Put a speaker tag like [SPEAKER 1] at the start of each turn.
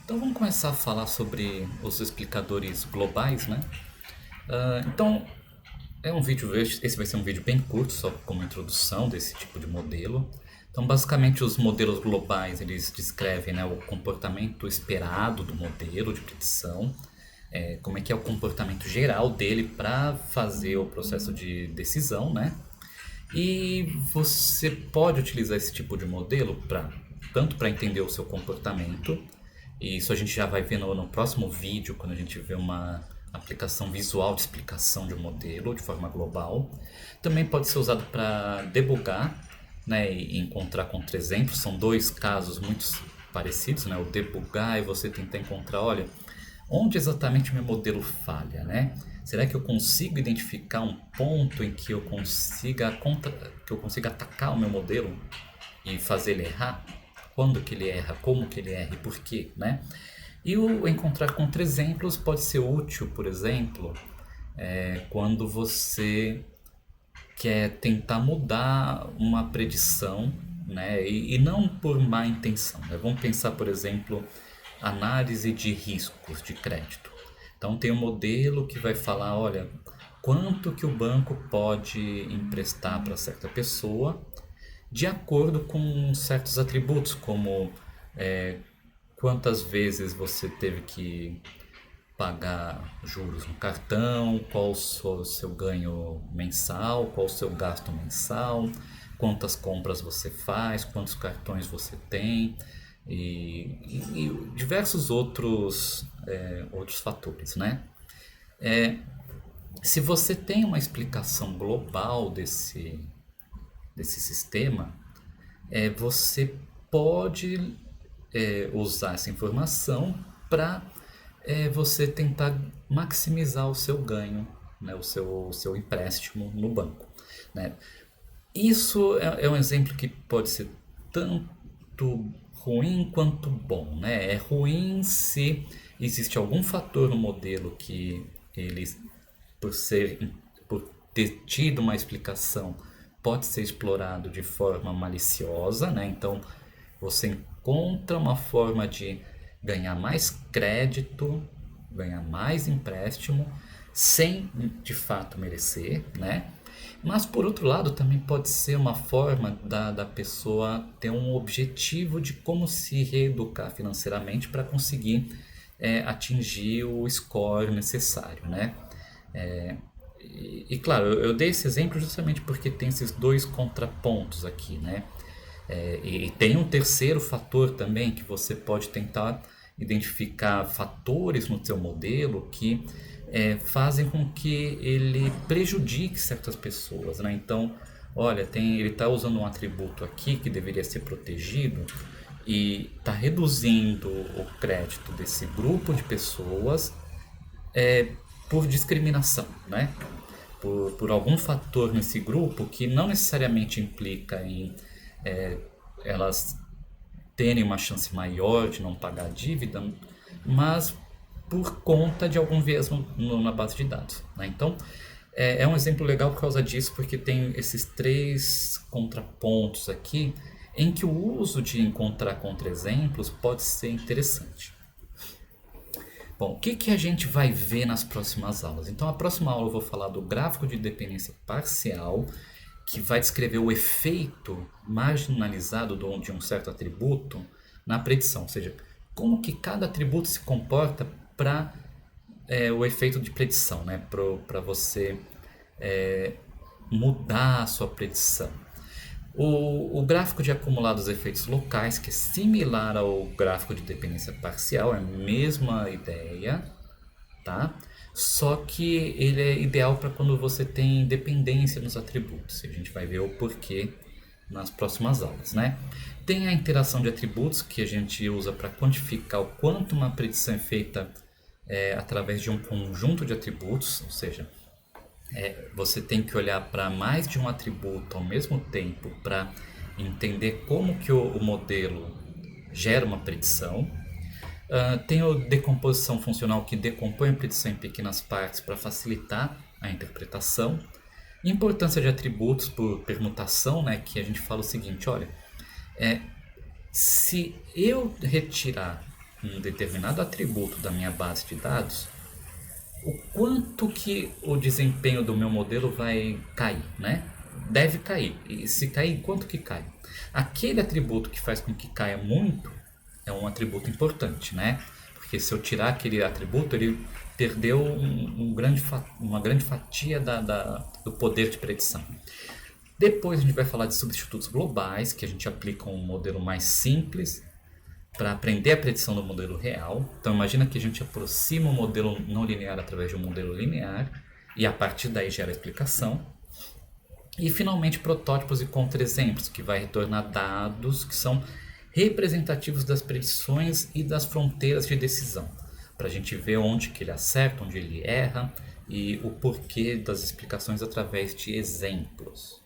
[SPEAKER 1] Então vamos começar a falar sobre os explicadores globais, né? Então é um vídeo, esse vai ser um vídeo bem curto, só como introdução desse tipo de modelo. Então basicamente os modelos globais eles descrevem, né, o comportamento esperado do modelo de predição, como é que é o comportamento geral dele para fazer o processo de decisão, né? E você pode utilizar esse tipo de modelo para tanto para entender o seu comportamento, e isso a gente já vai ver no próximo vídeo, quando a gente vê uma aplicação visual de explicação de um modelo de forma global. Também pode ser usado para debugar, né, e encontrar contra-exemplos. São dois casos muito parecidos, né? O debugar e você tentar encontrar, olha, onde exatamente meu modelo falha, né? Será que eu consigo identificar um ponto em que que eu consiga atacar o meu modelo e fazer ele errar? Quando que ele erra, como que ele erra e por quê, né? E o encontrar contra-exemplos pode ser útil, por exemplo, quando você quer tentar mudar uma predição, né? E não por má intenção, né? Vamos pensar, por exemplo, análise de riscos de crédito. Então tem um modelo que vai falar, olha, quanto que o banco pode emprestar para certa pessoa de acordo com certos atributos, como quantas vezes você teve que pagar juros no cartão, qual o seu ganho mensal, qual o seu gasto mensal, quantas compras você faz, quantos cartões você tem e diversos outros fatores, né? Se você tem uma explicação global desse sistema, você pode usar essa informação para você tentar maximizar o seu ganho, né, o seu empréstimo no banco, né? Isso é um exemplo que pode ser tanto ruim quanto bom, né? É ruim se existe algum fator no modelo que ele, por ser, por ter tido uma explicação, pode ser explorado de forma maliciosa, né? Então você encontra uma forma de ganhar mais crédito, ganhar mais empréstimo, sem de fato merecer, né? Mas por outro lado, também pode ser uma forma da pessoa ter um objetivo de como se reeducar financeiramente para conseguir atingir o score necessário, né? E claro, eu dei esse exemplo justamente porque tem esses dois contrapontos aqui, né? E tem um terceiro fator também que você pode tentar identificar fatores no seu modelo que fazem com que ele prejudique certas pessoas, né? Então, olha, ele está usando um atributo aqui que deveria ser protegido e está reduzindo o crédito desse grupo de pessoas por discriminação, né? Por algum fator nesse grupo que não necessariamente implica em elas terem uma chance maior de não pagar a dívida, mas por conta de algum viés na base de dados, né? Então, é um exemplo legal por causa disso, porque tem esses três contrapontos aqui em que o uso de encontrar contra-exemplos pode ser interessante. Bom, o que a gente vai ver nas próximas aulas? Então, a próxima aula eu vou falar do gráfico de dependência parcial, que vai descrever o efeito marginalizado de um certo atributo na predição, ou seja, como que cada atributo se comporta para o efeito de predição, né? Para você mudar a sua predição. O gráfico de acumulados efeitos locais, que é similar ao gráfico de dependência parcial, é a mesma ideia, tá? Só que ele é ideal para quando você tem dependência nos atributos. A gente vai ver o porquê nas próximas aulas, né? Tem a interação de atributos que a gente usa para quantificar o quanto uma predição é feita através de um conjunto de atributos, ou seja, você tem que olhar para mais de um atributo ao mesmo tempo para entender como que o modelo gera uma predição. Tem a decomposição funcional que decompõe a predição em pequenas partes para facilitar a interpretação. Importância de atributos por permutação, né, que a gente fala o seguinte, olha, se eu retirar um determinado atributo da minha base de dados, o quanto que o desempenho do meu modelo vai cair, né? Deve cair. E se cair, quanto que cai? Aquele atributo que faz com que caia muito é um atributo importante, né? Porque se eu tirar aquele atributo, ele perdeu uma grande fatia do poder de predição. Depois a gente vai falar de substitutos globais, que a gente aplica um modelo mais simples para aprender a predição do modelo real. Então imagina que a gente aproxima o modelo não linear através de um modelo linear e a partir daí gera a explicação. E finalmente protótipos e contra-exemplos, que vai retornar dados que são representativos das predições e das fronteiras de decisão, para a gente ver onde que ele acerta, onde ele erra e o porquê das explicações através de exemplos.